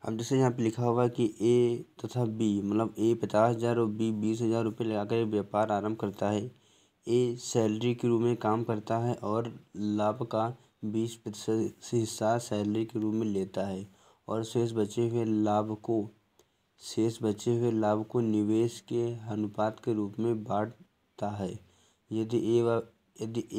अब जैसे यहाँ पे लिखा हुआ है कि ए तथा बी, मतलब ए 50,000 और बी 20,000 रुपये लगाकर एक व्यापार आरंभ करता है। ए सैलरी के रूप में काम करता है और लाभ का 20% हिस्सा सैलरी के रूप में लेता है और शेष बचे हुए लाभ को निवेश के अनुपात के रूप में बांटता है। यदि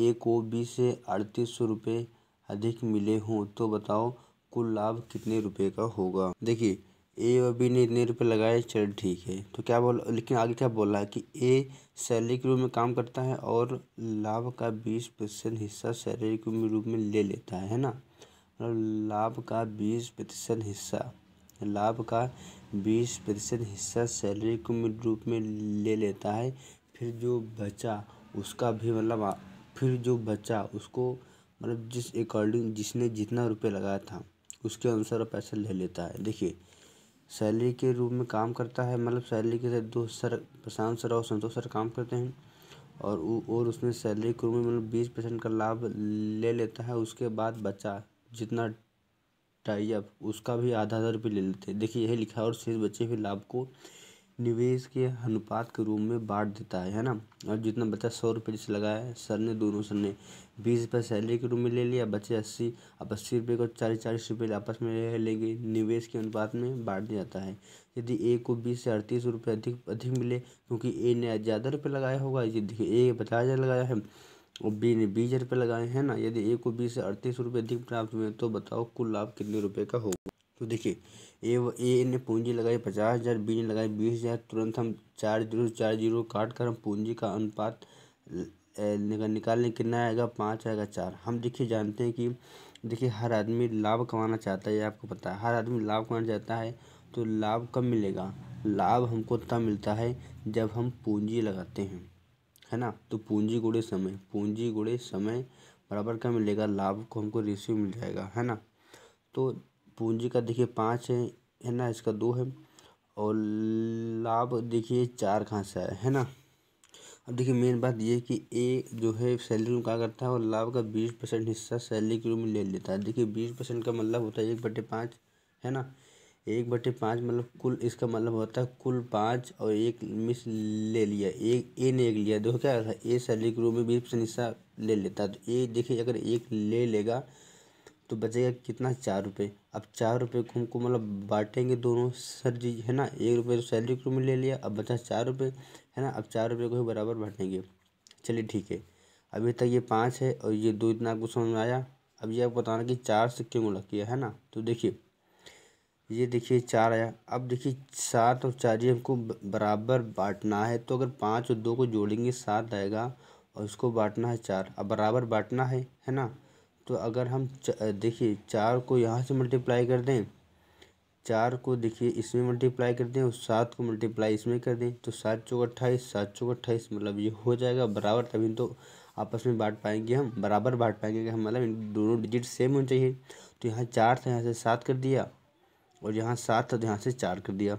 ए को बी से 3800 रुपये अधिक मिले हों तो बताओ कुल लाभ कितने रुपए का होगा। देखिए, ए और बी ने इतने रुपए लगाए, चल ठीक है। तो क्या बोल, लेकिन आगे क्या बोल रहा है कि ए सैलरी के रूप में काम करता है और लाभ का 20% हिस्सा सैलरी के रूप में ले लेता है ना। लाभ का 20% हिस्सा सैलरी के रूप में ले लेता है। फिर जो बचा उसको मतलब जिस अकॉर्डिंग जिसने जितना रुपये लगाया था उसके अनुसार पैसा ले लेता है। देखिए, सैलरी के रूप में काम करता है, मतलब सैलरी के साथ दो सर, प्रशांत सर और संतोष सर काम करते हैं और उसमें सैलरी के रूप में मतलब 20% का लाभ ले लेता है। उसके बाद बचा जितना टाई अप उसका भी आधा रुपये ले लेते हैं। देखिए, यही लिखा है और शेष बचे हुए लाभ को निवेश के अनुपात के रूप में बांट देता है ना। और जितना बचा 100 रुपये जिसे लगाया है दोनों सर ने 20 रुपये सैलरी के रूप में ले लिया, बचे 80। अब 80 रुपये को 40 रुपये आपस में ले लेंगे, निवेश के अनुपात में बांट दिया जाता है। यदि ए को 20 से 38 रुपये अधिक मिले, क्योंकि ए ने ज़्यादा रुपये लगाया होगा। ये देखिए, ए 50,000 लगाया है और बी ने 20,000 रुपये लगाए हैं ना। यदि ए को 20 से 38 रुपये अधिक प्राप्त हुए तो बताओ कुल लाभ कितने रुपये का होगा। तो देखिए, ए ने पूंजी लगाई 50,000, बी ने लगाई 20,000। तुरंत हम 4 काट कर हम पूंजी का अनुपात निकालने कितना आएगा, 5 आएगा 4। हम देखिए जानते हैं कि देखिए हर आदमी लाभ कमाना चाहता है, ये आपको पता है। हर आदमी लाभ कमाना चाहता है, तो लाभ कब मिलेगा? लाभ हमको तब मिलता है जब हम पूंजी लगाते हैं, है ना। तो पूंजी गुणे समय बराबर क्या मिलेगा? लाभ को हमको रेशियो मिल जाएगा, है ना। तो पूंजी का देखिए 5 है ना, इसका 2 है और लाभ देखिए 4 कहाँ से आया, है ना। अब देखिए मेन बात ये है कि ए जो है सैलरी में क्या करता है और लाभ का 20% हिस्सा सैलरी के रूप में ले लेता है। देखिए 20% का मतलब होता है 1/5, है ना। 1/5 मतलब कुल, इसका मतलब होता है कुल 5 और 1 मिस ले लिया, ए ने 1 लिया। देखो क्या है, ए सैलरी के रूप में 20% हिस्सा ले लेता है। तो ए देखिए अगर 1 ले लेगा तो बचेगा कितना, 4 रुपये। अब 4 रुपये को हमको मतलब बांटेंगे दोनों सर जी, है ना। 1 रुपये तो सैलरी के रूप में ले लिया, अब बचा 4 रुपये, है ना। अब 4 रुपये को ही बराबर बांटेंगे। चलिए ठीक है, अभी तक ये 5 है और ये 2 इतना आपको समझ में आया। अब ये आपको बताना कि 4 से क्यों गुणा किया, है ना। तो देखिए, ये देखिए 4 आया। अब देखिए 7 और 4 ये हमको बराबर बांटना है। तो अगर 5 और 2 को जोड़ेंगे 7 आएगा और इसको बांटना है 4। अब बराबर बांटना है ना। तो अगर हम देखिए 4 को यहाँ से मल्टीप्लाई कर दें, 4 को देखिए इसमें मल्टीप्लाई कर दें और 7 को मल्टीप्लाई इसमें कर दें, तो 7 चौक 28, 7 चौक 28, मतलब ये हो जाएगा बराबर। तभी तो आपस में बांट पाएंगे, हम बराबर बांट पाएंगे कि हम, मतलब इन दोनों डिजिट सेम होने चाहिए। तो यहाँ 4 था, यहाँ से 7 कर दिया और यहाँ 7 था तो यहाँ से 4 कर दिया।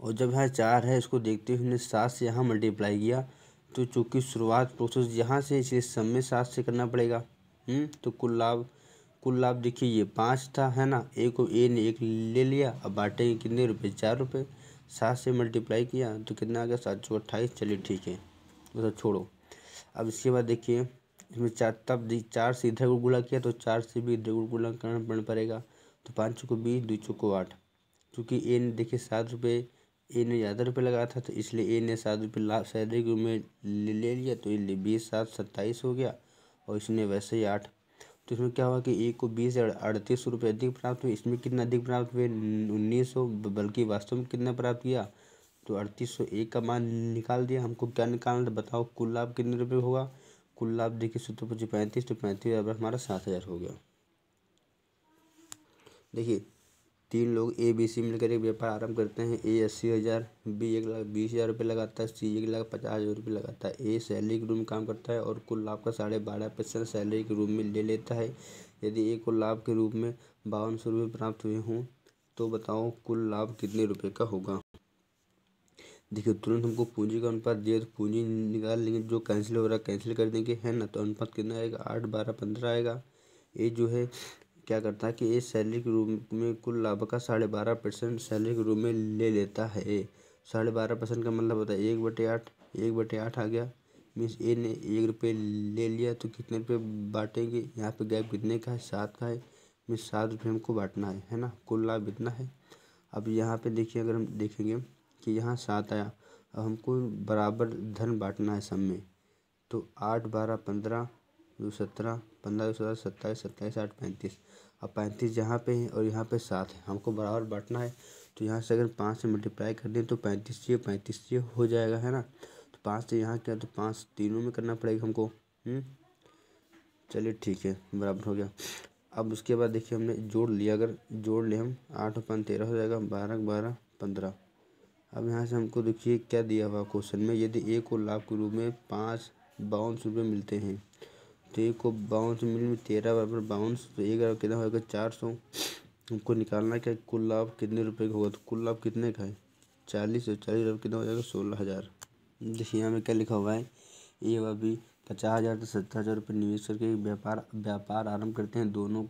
और जब यहाँ 4 है, इसको देखते हुए हमने 7 से यहाँ मल्टीप्लाई किया, तो चूँकि शुरुआत प्रोसेस यहाँ से, इसलिए सब में 7 से करना पड़ेगा। तो कुल लाभ देखिए ये 5 था, है ना। ए ने 1 ले लिया, अब बांटेंगे कितने रुपये, 4 रुपये। 7 से मल्टीप्लाई किया तो कितना आ गया, 7 चौक 28। चलिए ठीक है, वो सब छोड़ो। अब इसके बाद देखिए इसमें 4 से इधर गुणा किया तो 4 से भी इधर गुणा करना पड़ेगा। तो 5 चौको 20, 2 चौको 8। क्योंकि ए ने देखिए 7 रुपये, ए ने ज़्यादा रुपये लगाया था, तो इसलिए ए ने 7 रुपये लाभ सैलरी के रूप में ले लिया। तो ये 20 7 27 हो गया और इसने वैसे ही 8। तो इसमें क्या हुआ कि ए को 20 से 3800 रुपये अधिक प्राप्त हुए। इसमें कितना अधिक प्राप्त हुए, 1900, बल्कि वास्तव में कितना प्राप्त किया, तो 3801 का मान निकाल दिया। हमको क्या निकालना था, बताओ कुल लाभ कितने रुपये होगा। कुल लाभ देखिए सूत्र 35, तो 35 हमारा 7,000 हो गया। देखिए 3 लोग ए बी सी मिलकर एक व्यापार आरंभ करते हैं। ए 80,000, बी 1,20,000 रुपये लगाता है, सी 1,50,000 रुपये लगाता है। ए सैलरी के रूप में काम करता है और कुल लाभ का 12.5% सैलरी के रूप में ले लेता है। यदि ए को लाभ के रूप में 5200 रुपये प्राप्त हुए हों तो बताओ कुल लाभ कितने रुपये का होगा। देखिए तुरंत हमको पूंजी का अनुपात दिया, तो पूंजी निकाल लेंगे, जो कैंसिल हो रहा है कैंसिल कर देंगे, है ना। तो अनुपात कितना आएगा, 8 12 15 आएगा। ए जो है क्या करता है कि ये सैलरी के रूप में कुल लाभ का 12.5% सैलरी के रूप में ले लेता है। 12.5% का मतलब होता है 1/8, 1/8 आ गया। मीन्स ए ने 1 रुपये ले लिया तो कितने रुपये बांटेंगे, यहाँ पे गैप कितने का है, 7 का है। मीन्स 7 रुपये हमको बांटना है ना, कुल लाभ इतना है। अब यहाँ पे देखिए, अगर हम देखेंगे कि यहाँ 7 आया, अब हमको बराबर धन बांटना है सब में। तो 8, 12, 15, 2, 17, 15, 17, 27, 27, 8, 35। अब 35 यहाँ पे है और यहाँ पे 7 है, हमको बराबर बांटना है। तो यहाँ से अगर 5 से मल्टीप्लाई कर दें तो 35 हो जाएगा, है ना। तो 5 से यहाँ क्या, तो 5 तीनों में करना पड़ेगा हमको। चलिए ठीक है, बराबर हो गया। अब उसके बाद देखिए हमने जोड़ लिया, अगर जोड़ ले हम 8 और 5 13 हो जाएगा, 12 12 15। अब यहाँ से हमको देखिए क्या दिया हुआ क्वेश्चन में, यदि ए को लाभ के रूप में 5 रुपये मिलते हैं तो ए को 52 मिल 13 बराबर 52, तो एक बराबर कितना होगा 400। हमको निकालना क्या, कुल लाभ कितने रुपए का होगा, तो कुल लाभ कितने का है 40, और 40 बराबर कितना हो जाएगा 16,000। देखिए यहाँ में क्या लिखा हुआ है, ए व बी 50,000 से 70,000 रुपये निवेश करके व्यापार आरंभ करते हैं। दोनों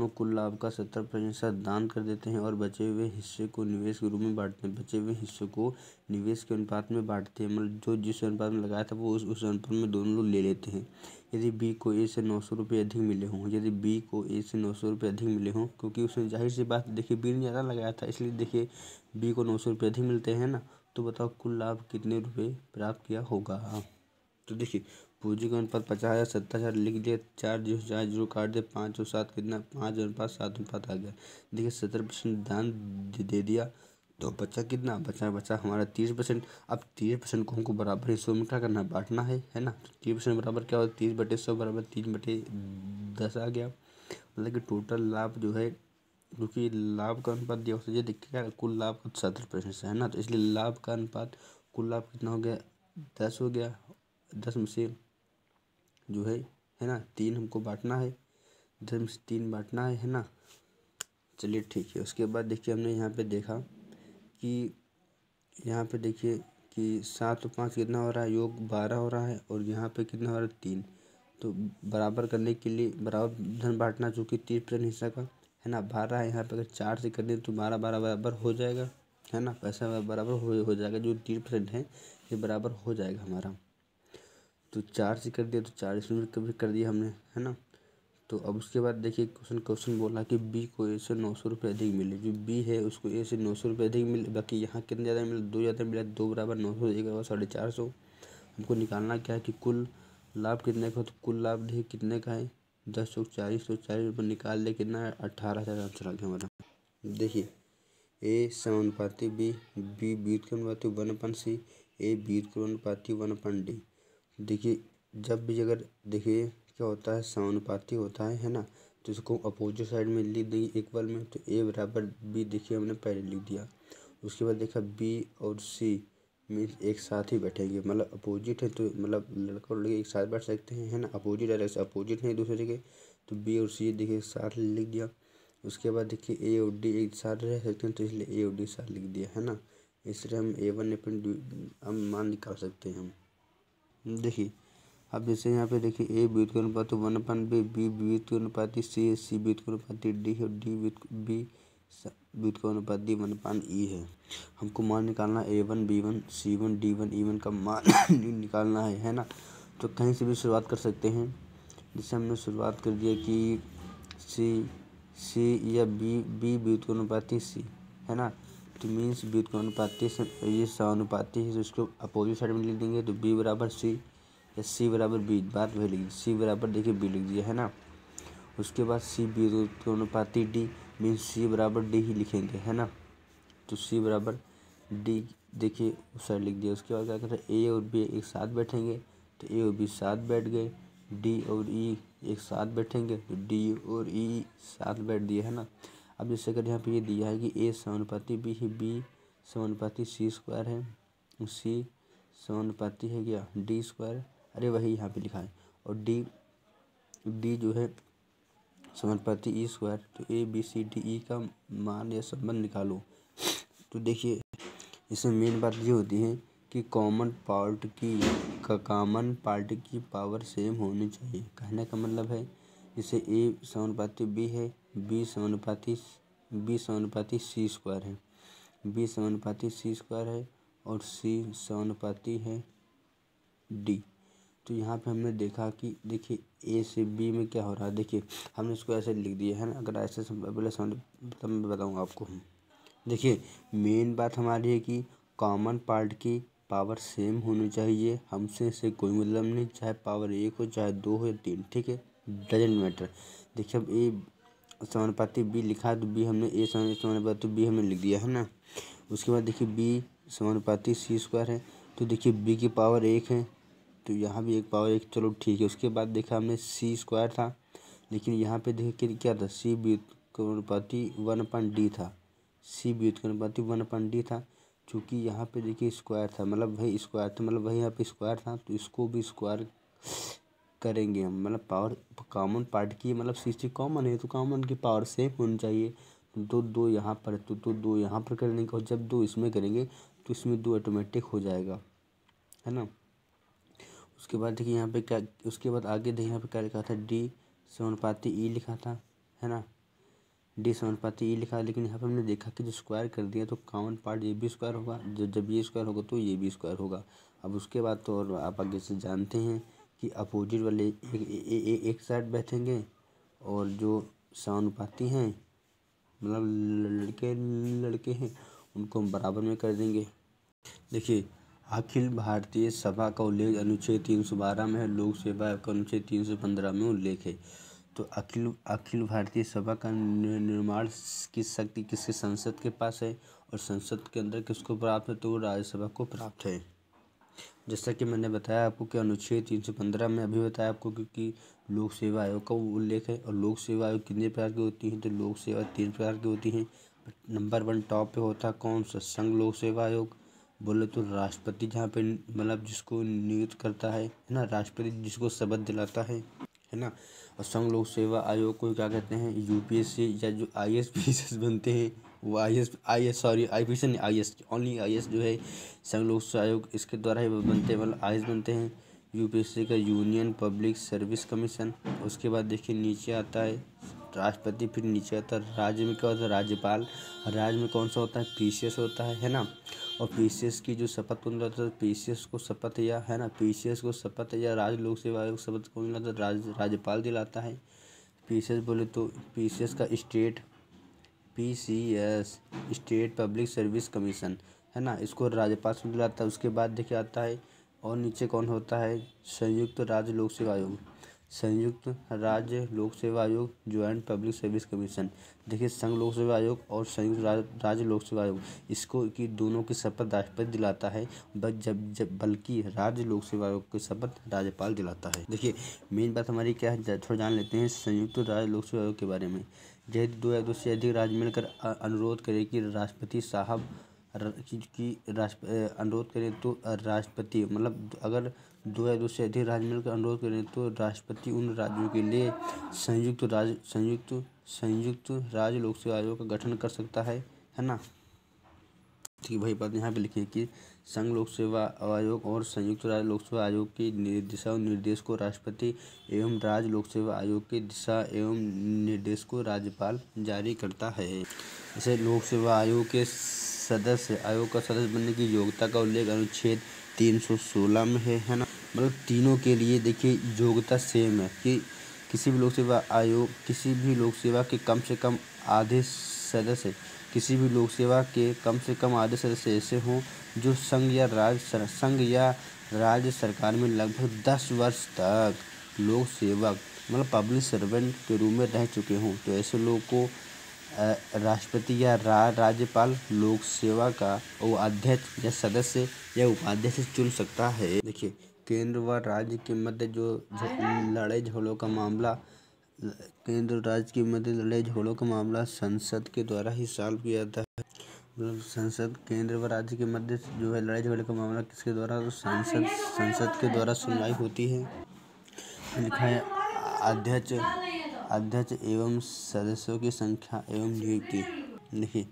कुल लाभ का 70% दान कर देते हैं और बचे हुए हिस्से को निवेश के रूप में बांटते हैं। बचे हुए हिस्से को निवेश के अनुपात में बांटते हैं, मतलब जो जिस अनुपात में लगाया था वो उस अनुपात में दोनों लोग ले लेते हैं। यदि बी को ए से 900 रुपये अधिक मिले हों, क्योंकि उसने जाहिर सी बात, देखिए बी ने ज़्यादा लगाया था, इसलिए देखिए बी को 900 रुपये अधिक मिलते हैं ना। तो बताओ कुल लाभ कितने रुपये प्राप्त किया होगा। तो देखिए पूंजी का अनुपात 50,000 70,000 लिख दिया, 4 0 काट दे, 5 और 7 कितना, 5:7 आ गया। देखिए 70% दान दे दिया, तो बचा कितना, बचा हमारा 30%। अब 30% को हमको बराबर हिस्सों में क्या करना है, बांटना है ना। तो 30% बराबर क्या होता है, 30/100 बराबर 3/10 आ गया। मतलब कि टोटल लाभ जो है, क्योंकि लाभ का अनुपात दिया होता है, ये देखिए कुल लाभ 70% है ना, तो इसलिए लाभ का अनुपात कुल लाभ कितना हो गया, 10 हो गया। 10 में से जो है ना 3 हमको बांटना है, 10 में से 3 बांटना है ना। चलिए ठीक है। उसके बाद देखिए हमने यहाँ पे देखा कि यहाँ पे देखिए कि 7 और 5 कितना हो रहा है, योग 12 हो रहा है, और यहाँ पे कितना हो रहा है 3। तो बराबर करने के लिए बराबर धन बांटना, चूँकि 30% हिस्सा का है ना, 12 है, यहाँ पे अगर 4 से कर दें तो 12 12 बराबर हो जाएगा, है ना। पैसा बराबर हो जाएगा, जो 30% है ये बराबर हो जाएगा हमारा। तो 4 से कर दिया तो 40 में कभी कर दिया हमने, है ना। तो अब उसके बाद देखिए क्वेश्चन बोला कि बी को ए से 900 रुपये अधिक मिले। जो बी है उसको ए से 900 रुपये अधिक मिले, बाकी यहाँ कितने ज़्यादा मिले, 2 ज़्यादा मिला, 2 बराबर 900, 1 बराबर 450। हमको निकालना क्या है कि कुल लाभ कितने का, तो कुल लाभ देखिए कितने का है, 10 चौक 40, तो 40 रुपये निकाल ले, कितना है 18,000 आंसर आ गया हमारा। देखिए ए समानुपाती बी, बी व्युत्क्रमानुपाती 1/c, ए व्युत्क्रमानुपाती 1/d। देखिए जब भी अगर देखिए क्या होता है, समानुपाती होता है ना, तो इसको अपोजिट साइड में लिख देंगे इक्वल में। तो ए बराबर बी देखिए हमने पहले लिख दिया। उसके बाद देखा बी और सी मीन्स एक साथ ही बैठेंगे, मतलब अपोजिट है तो मतलब लड़का और लड़की एक साथ बैठ सकते हैं, है ना। अपोजिट डायरेक्शन अपोजिट है दूसरे जगह, तो बी और सी देखिए एक साथ लिख दिया। उसके बाद देखिए ए और डी एक साथ रह सकते हैं, तो इसलिए ए और डी साथ लिख दिया, है ना। इसलिए हम A1 हम मान निकाल सकते हैं हम। देखिए अब जैसे यहाँ पे देखिए ए व्युत्क्रमानुपाती 1/b, बी व्युत्क्रमानुपाती सी, सी व्युत्क्रमानुपाती डी है, डी बी व्युत्क्रमानुपाती 1/e है। हमको मान निकालना A1 B1 C1 D1 E1 का मान निकालना है ना। तो कहीं से भी शुरुआत कर सकते हैं, जैसे हमने शुरुआत कर दिया कि सी या बी व्युत्क्रमानुपाती सी, है ना। तो मीन्स व्युत्क्रमानुपाती से ये समानुपाती है, तो इसको अपोजिट साइड में लिख देंगे। तो बी बराबर सी या सी बराबर बी, बात वही लिखी, सी बराबर देखिए बी लिख दिया, है ना। उसके बाद सी व्युत्क्रमानुपाती डी, मीन्स सी बराबर डी ही लिखेंगे, है ना। तो सी बराबर डी देखिए उस साइड लिख दिया। उसके बाद क्या कहते हैं, ए और बी एक साथ बैठेंगे, तो ए और बी साथ बैठ गए। डी और ई एक साथ बैठेंगे, तो डी और ई साथ बैठ दिए, है ना। अब जैसे अगर यहाँ पे ये दिया है कि ए समानुपाती बी है, बी समानुपाती सी स्क्वायर है, सी समानुपाती है क्या डी स्क्वायर, अरे वही यहाँ पे लिखा है, और डी जो है समानुपाती ई स्क्वायर। तो A B C D E का मान या संबंध निकालो। तो देखिए इसमें मेन बात ये होती है कि कॉमन पार्ट की पावर सेम होनी चाहिए। कहने का मतलब है जैसे ए समानुपाती बी है, बी समानुपाती सी स्क्वायर है, बी समानुपाती सी स्क्वायर है और सी समानुपाती है डी। तो यहाँ पे हमने देखा कि देखिए ए से बी में क्या हो रहा है। देखिए हमने इसको ऐसे लिख दिया है ना, अगर ऐसे पहले तब मैं बताऊँगा आपको। देखिए मेन बात हमारी है कि कॉमन पार्ट की पावर सेम होनी चाहिए, हमसे इसे कोई मतलब नहीं, चाहे पावर 1 हो, चाहे 2 हो या 3, ठीक है, डजेंट मैटर। देखिए अब ए समानुपाती बी लिखा है तो बी हमने ए समानुपाती बी हमने लिख दिया है ना। उसके बाद देखिए बी समानुपाती सी स्क्वायर है, तो देखिए बी की पावर 1 है तो यहाँ भी एक पावर 1, चलो ठीक है। उसके बाद देखा हमने सी स्क्वायर था, लेकिन यहाँ पे देखिए क्या था, सी व्युत्क्रमानुपाती 1/d था, सी व्युत्क्रमानुपाती 1/d था। चूँकि यहाँ पे देखिए स्क्वायर था, मतलब वही स्क्वायर था, मतलब वही यहाँ पे स्क्वायर था, तो इसको भी स्क्वायर करेंगे हम, मतलब पावर कॉमन पार्ट की, मतलब सी कॉमन है तो कॉमन की पावर सेम होनी चाहिए। तो दो यहाँ पर तो दो यहाँ पर करने का, जब दो इसमें करेंगे तो इसमें दो ऑटोमेटिक हो जाएगा, है ना। उसके बाद देखिए यहाँ पे क्या, उसके बाद आगे देखिए यहाँ पे क्या लिखा था, डी समानुपाती ई लिखा था, है ना, डी समानुपाती ई लिखा। लेकिन यहाँ पे हमने देखा कि जो स्क्वायर कर दिया तो कॉमन पार्ट ये भी स्क्वायर होगा, जब ये स्क्वायर होगा तो ये भी स्क्वायर होगा। अब उसके बाद तो और आप आगे से जानते हैं कि अपोजिट वाले एक साइड बैठेंगे और जो समानुपाती हैं मतलब लड़के लड़के हैं उनको हम बराबर में कर देंगे। देखिए अखिल भारतीय सभा का उल्लेख अनुच्छेद 312 में है, लोक सेवा आयोग का अनुच्छेद 315 में उल्लेख है। तो अखिल भारतीय सभा का निर्माण की शक्ति किसके, संसद के पास है, और संसद के अंदर किसको प्राप्त है, तो वो राज्यसभा को प्राप्त है। जैसा कि मैंने बताया आपको कि अनुच्छेद 315 में अभी बताया आपको क्योंकि लोक सेवा आयोग का उल्लेख है। और लोक सेवा आयोग कितने प्रकार की होती हैं, तो लोक सेवा 3 प्रकार की होती हैं। नंबर 1 टॉप पे होता है कौन सा, संघ लोक सेवा आयोग। बोले तो राष्ट्रपति जहाँ पे मतलब जिसको नियुक्त करता है ना, राष्ट्रपति जिसको शपथ दिलाता है ना। और संघ लोक सेवा आयोग को क्या कहते हैं, यूपीएससी या जो आईएएस पीएस बनते हैं वो आईएएस सॉरी आईपीएस नहीं, आईएएस ओनली, आईएएस जो है संघ लोक सेवा आयोग इसके द्वारा ही बनते हैं, मतलब आईएएस बनते हैं। यूपीएससी का यूनियन पब्लिक सर्विस कमीशन। उसके बाद देखिए नीचे आता है राष्ट्रपति, फिर नीचे आता है राज्य में क्या होता है, राज्यपाल। राज्य में कौन सा होता है, पीसीएस होता है ना। और पीसीएस की जो शपथ कौन दिलाता है, पीसीएस को शपथ या है ना, पीसीएस को शपथ या राज्य लोक सेवा आयोग शपथ कौन दिलाता है, राज्यपाल दिलाता है। पीसीएस बोले तो पीसीएस का PCS state public service commission है ना, इसको राज्यपाल से दिलाता है। उसके बाद देखिए आता है और नीचे कौन होता है, संयुक्त राज्य लोक सेवा आयोग, संयुक्त राज्य लोक सेवा आयोग, ज्वाइंट पब्लिक सर्विस कमीशन। देखिए संघ लोक सेवा आयोग और संयुक्त राज्य लोक सेवा आयोग, इसको कि दोनों की शपथ राष्ट्रपति दिलाता है, बल्कि राज्य लोक सेवा आयोग की शपथ राज्यपाल दिलाता है। देखिए मेन बात हमारी क्या है, थोड़ा जान लेते हैं संयुक्त राज्य लोक सेवा आयोग के बारे में। यदि दो या दो से अधिक राज्य मिलकर अनुरोध करें कि राष्ट्रपति साहब अनुरोध करें तो राष्ट्रपति, मतलब अगर दो या दो से अधिक राज्य मिलकर अनुरोध करें तो राष्ट्रपति उन राज्यों के लिए संयुक्त राज्य लोक सेवा आयोग का गठन कर सकता है ना। ठीक वही बात यहाँ पे लिखी है कि संघ लोक सेवा आयोग और संयुक्त राज्य लोक सेवा आयोग के दिशा निर्देश को राष्ट्रपति एवं राज्य लोक सेवा आयोग के दिशा एवं निर्देश को राज्यपाल जारी करता है। जैसे लोक सेवा आयोग के आयोग का सदस्य बनने की योग्यता का उल्लेख अनुच्छेद 316 में है ना। मतलब तीनों के लिए देखिए योग्यता सेम है कि किसी भी लोक सेवा के कम से कम आधे सदस्य, किसी भी लोक सेवा के कम से कम आधे सदस्य ऐसे हों जो संघ या राज्य सरकार में लगभग 10 वर्ष तक लोक सेवक मतलब पब्लिक सर्वेंट के रूप में रह चुके हों। तो ऐसे लोगों को राष्ट्रपति या राज्यपाल लोक सेवा का वो अध्यक्ष या सदस्य या उपाध्यक्ष चुन सकता है। देखिए केंद्र व राज्य के मध्य जो लड़ाई झगड़ों का मामला, केंद्र राज्य के मध्य लड़ाई झगड़ों का मामला संसद के द्वारा ही सॉल्व किया जाता है। मतलब संसद केंद्र व राज्य के मध्य जो है लड़ाई झगड़े का मामला किसके द्वारा, तो संसद के द्वारा सुनवाई होती है। लिखा है अध्यक्ष एवं सदस्यों की संख्या एवं नियुक्ति। देखिए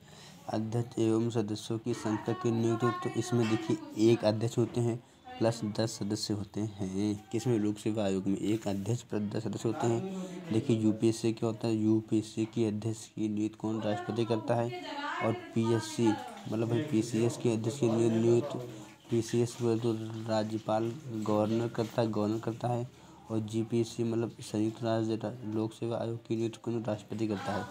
अध्यक्ष एवं सदस्यों की संख्या की नियुक्ति, तो इसमें देखिए एक अध्यक्ष होते हैं प्लस 10 सदस्य होते हैं। किसमें? लोक सेवा आयोग में। एक अध्यक्ष प्लस 10 सदस्य होते हैं। देखिए यूपीएससी क्या होता है? यूपीएससी की अध्यक्ष की नियुक्ति कौन? राष्ट्रपति करता है। और पीएससी मतलब भाई पीसीएस के अध्यक्ष की नियुक्ति पीसीएस तो राज्यपाल गवर्नर करता है। और जीपीएससी मतलब संयुक्त राज्य लोक सेवा आयोग की नियुक्ति कौन? राष्ट्रपति करता है।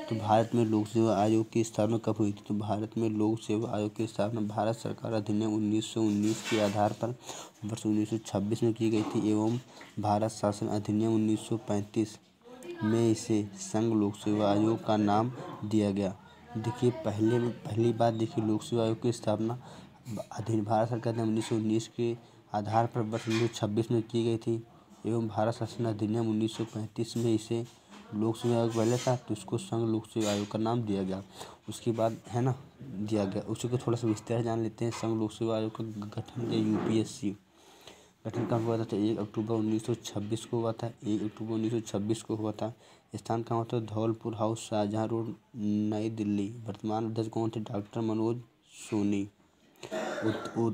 तो भारत में लोक सेवा आयोग की स्थापना कब हुई थी? तो भारत में लोक सेवा आयोग की स्थापना भारत सरकार अधिनियम 1919 के आधार पर वर्ष 1926 में की गई थी एवं भारत शासन अधिनियम 1935 में इसे संघ लोक सेवा आयोग का नाम दिया गया। देखिए पहली बात देखिए लोक सेवा आयोग की स्थापना भारत सरकार ने 1919 के आधार पर वर्ष 1926 में की गई थी एवं भारत शासन अधिनियम 1935 में इसे लोक सेवा आयोग पहले था तो इसको संघ लोक सेवा आयोग का नाम दिया गया। उसके बाद है ना दिया गया। उसी को थोड़ा सा विस्तार जान लेते हैं। संघ लोक सेवा आयोग का गठन या यूपीएससी गठन कब हुआ था? तो 1 अक्टूबर 1926 को हुआ था। 1 अक्टूबर 1926 को हुआ था। स्थान कहाँ होता है? धौलपुर हाउस, शाहजहाँ रोड, नई दिल्ली। वर्तमान अध्यक्ष कौन थे? डॉक्टर मनोज सोनी।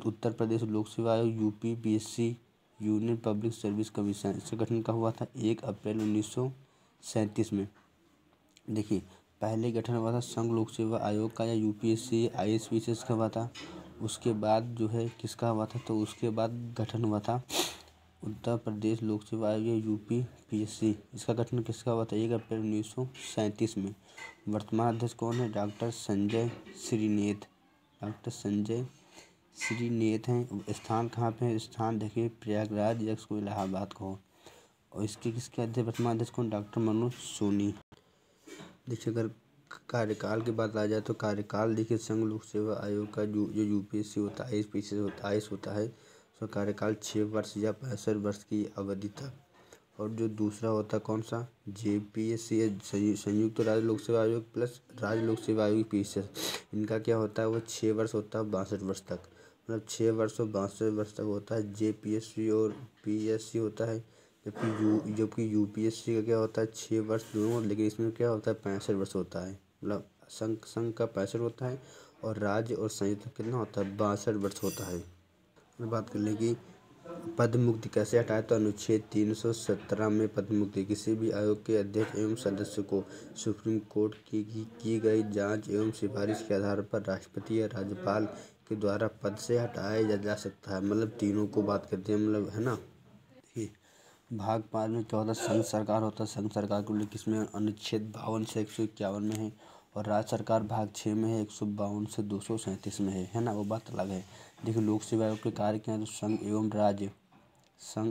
उत्तर प्रदेश लोक सेवा आयोग UPPSC union public service commission. इसका गठन कब हुआ था? 1 अप्रैल 1937 में। देखिए पहले गठन हुआ था संघ लोक सेवा आयोग का या यूपीएससी आईएसपीसीएस का हुआ था। उसके बाद जो है किसका हुआ था? तो उसके बाद गठन हुआ था उत्तर प्रदेश लोक सेवा आयोग या यूपीपीएससी। इसका गठन किसका हुआ था? 1 अप्रैल 1937 में। वर्तमान अध्यक्ष कौन है? डॉक्टर संजय श्रीनेत हैं। स्थान कहाँ पे है? स्थान देखिए प्रयागराज या इसको इलाहाबाद को। और इसके किसके अध्यक्ष वर्तमान अध्यक्ष कौन? डॉक्टर मनोज सोनी। देखिए अगर कार्यकाल की बात आ जाए तो कार्यकाल देखिए संघ लोक सेवा आयोग का जो यूपीएससी होता है आईएएस होता है उसका कार्यकाल 6 वर्ष या 65 वर्ष की अवधि तक। और जो दूसरा होता है कौन सा? जेपीएससी संयुक्त राज्य लोक सेवा आयोग प्लस राज्य लोक सेवा आयोग पीसीएस। इनका क्या होता है? वो 6 वर्ष होता है 62 वर्ष तक। मतलब 6 वर्ष और 62 वर्ष तक होता है जेपीएससी और पीएससी होता है। जबकि यूपीएससी का क्या होता है? 6 वर्ष दोनों, लेकिन इसमें क्या होता है? 65 वर्ष होता है। मतलब संघ का 65 होता है और राज्य और संयुक्त कितना होता है? 62 वर्ष होता है। बात कर लें कि पद मुक्ति कैसे हटाए? तो अनुच्छेद 317 में पद मुक्ति किसी भी आयोग के अध्यक्ष एवं सदस्य को सुप्रीम कोर्ट की गई जांच एवं सिफारिश के आधार पर राष्ट्रपति या राज्यपाल के द्वारा पद से हटाया जा सकता है। मतलब तीनों को बात करते हैं, मतलब है ना। भाग 5 में क्या होता है? संघ सरकार होता है। संघ सरकार को लेकर किसमें? अनुच्छेद 52 से 151 में है। और राज्य सरकार भाग 6 में है, 152 से 237 में है ना। वो बात अलग है। देखिए लोक सेवा आयोग के कार्य क्या है? तो संघ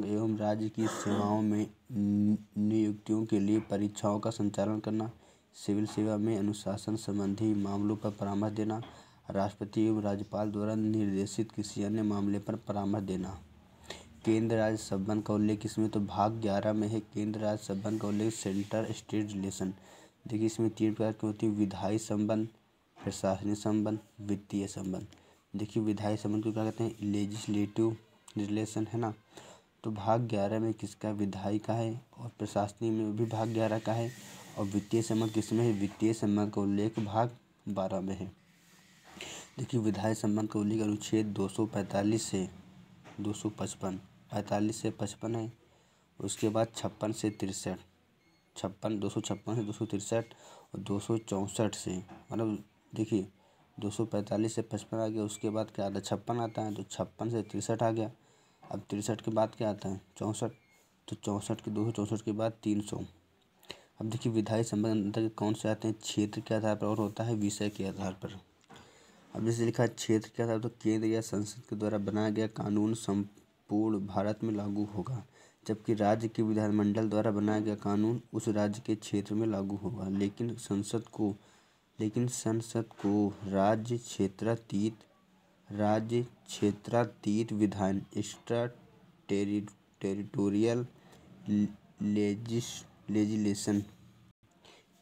एवं राज्य की सेवाओं में नियुक्तियों के लिए परीक्षाओं का संचालन करना, सिविल सेवा में अनुशासन संबंधी मामलों पर परामर्श देना, राष्ट्रपति एवं राज्यपाल द्वारा निर्देशित किसी अन्य मामले पर परामर्श देना। केंद्र राज्य संबंध का उल्लेख इसमें तो भाग 11 में है। केंद्र राज्य संबंध का उल्लेख सेंटर स्टेट रिलेशन। देखिए इसमें 3 प्रकार की होती है: विधायी संबंध, प्रशासनिक संबंध, वित्तीय संबंध। देखिए विधायी संबंध को क्या कहते हैं? लेजिस्लेटिव रिलेशन, है ना। तो भाग 11 में किसका? विधायी का है। और प्रशासनिक में भी भाग 11 का है। और वित्तीय संबंध किसमें है? वित्तीय संबंध का उल्लेख भाग 12 में है। देखिए विधायी संबंध का उल्लेख अनुच्छेद 245 से 255 45 से 55 है। उसके बाद 56 से 63 256 से 263 और 264 से, मतलब देखिए 245 से 55 आ गया। उसके बाद क्या आता है? 56 आता है। तो 56 से 63 आ गया। अब 63 के बाद क्या आता है? 64। तो 64 के 264 के बाद 300। अब देखिए विधायी संबंध अंतर्गत कौन से आते हैं? क्षेत्र के आधार पर और होता है विषय के आधार पर। अब जैसे लिखा है क्षेत्र के आधार पर, तो केंद्र या संसद के द्वारा बनाया गया कानून संपूर्ण भारत में लागू होगा, जबकि राज्य के विधानमंडल द्वारा बनाया गया कानून उस राज्य के क्षेत्र में लागू होगा। लेकिन संसद को राज्य क्षेत्रातीत विधान एक्स्ट्रा टेरिटोरियल लेजिस्लेशन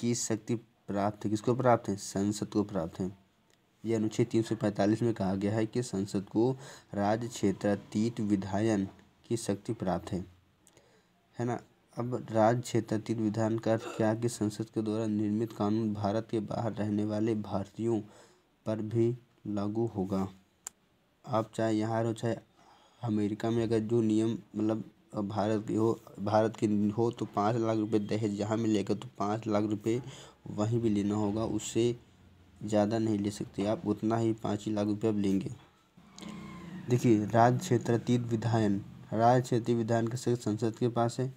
की शक्ति प्राप्त है। किसको प्राप्त है? संसद को प्राप्त है। यह अनुच्छेद 345 में कहा गया है कि संसद को राज्य क्षेत्रातीत विधायन की शक्ति प्राप्त है ना। अब राज्य क्षेत्रातीत विधान का अर्थ क्या है? कि संसद के द्वारा निर्मित कानून भारत के बाहर रहने वाले भारतीयों पर भी लागू होगा। आप चाहे यहाँ रहो चाहे अमेरिका में अगर जो नियम मतलब भारत की हो तो 5 लाख रुपए दहेज जहाँ मिलेगा तो 5 लाख रुपए वहीं भी लेना होगा, उससे ज़्यादा नहीं ले सकते आप, उतना ही 5 ही लाख रुपए अब लेंगे। देखिए राज्य क्षेत्रातीत विधायन, राज्य क्षेत्रीय विधायन का सिर्फ संसद के पास है।